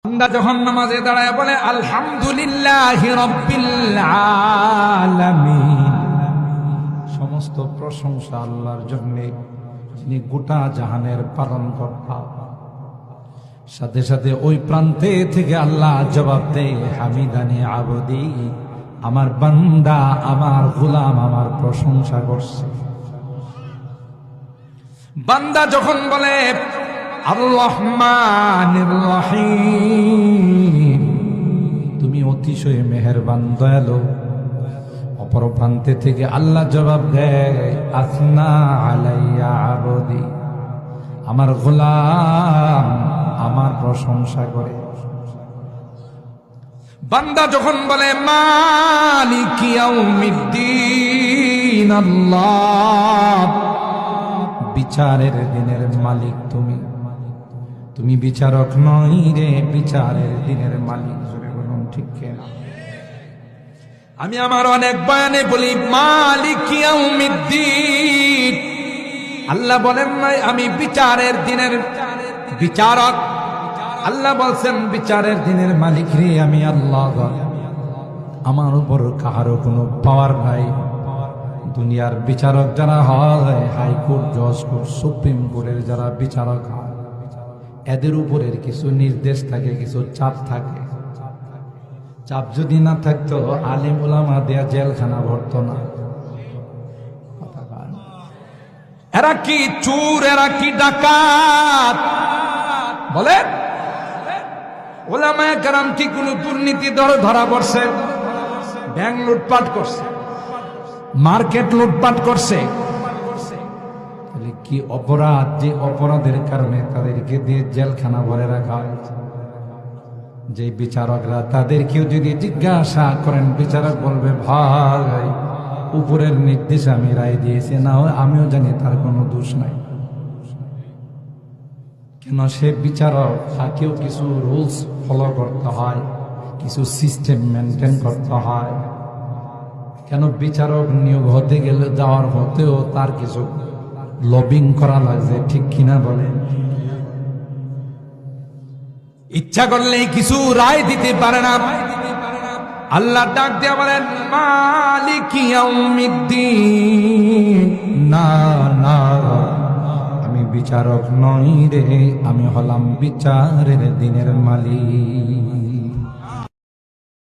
বান্দা যখন নামাজে দাঁড়ায় বলে আলহামদুলিল্লাহি রাব্বিল আলামিন, সমস্ত প্রশংসা আল্লাহর জন্য, যিনি গোটা জাহানের পালনকর্তা। সাথে সাথে ওই প্রান্তে থেকে আল্লাহ জবাব দেয়, হামিদানি আবদি, আমার বান্দা, আমার গোলাম আমার প্রশংসা করছে। বান্দা যখন বলে আর-রহমানির রহিম, তুমি অতিশয় মেহেরবান দয়ালু, অপর প্রান্তে থেকে আল্লাহ জবাব দেয়, আসনা আলাইয়া আবদি, আমার গোলাম আমার প্রশংসা করে। বান্দা যখন বলে মালিক ইয়াউমিদ্দিন, আল্লাহ বিচারের দিনের মালিক তুমি, তুমি বিচারক নই রে, বিচারের দিনের মালিক। বলুন ঠিক কিনা? আমি আমার অনেক বয়ানে বলি মালিক ইয়াউমিদ্দিন, আল্লাহ বলেন নাই আমি বিচারের দিনের বিচারক। আল্লাহ বলছেন বিচারের দিনের মালিক রে আমি আল্লাহ, আমার উপর কারো কোনো পাওয়ার নাই। দুনিয়ার বিচারক যারা হয়, হাইকোর্ট, জজ কোর্ট, সুপ্রিম কোর্টের যারা বিচারক হয়, এদের উপরের কিছু নির্দেশ থাকে, কিছু চাপ থাকে। চাপ যদি না থাকতো আলেম ওলামা দেয়া জেলখানা ভরতো না। এরা কি চোর, এরা কি ডাকাত? বলে ওলামায়ে কেরাম কি কোন দুর্নীতি ধরা পড়ছে? ব্যাংক লুটপাট করছে, মার্কেট লুটপাট করছে, কি অপরাধ? যে অপরাধের কারণে তাদেরকে দিয়ে জেলখানা ভরে রাখা হয়েছে। যে বিচারকরা তাদেরকেও যদি জিজ্ঞাসা করেন, বিচারক বলবে ভাই উপরের নির্দেশ আমি রায় দিয়েছি, না হয় আমিও জানি তার কোনো দোষ নাই। কেন? সে বিচারক, তাকেও কিছু রুলস ফলো করতে হয়, কিছু সিস্টেম মেনটেন করতে হয়। কেন? বিচারক নিয়োগ হতে গেলে, যাওয়ার হতেও তার কিছু লবিং করা লাগছে, ঠিক কিনা বলেন? ইচ্ছা করলে কিছু রায় দিতে পারে না। আল্লাহ ডাক দিয়ে বলেন মালিক ইয়াউমিদ্দিন, না না, আমি বিচারক নই রে, আমি হলাম বিচারের দিনের মালিক।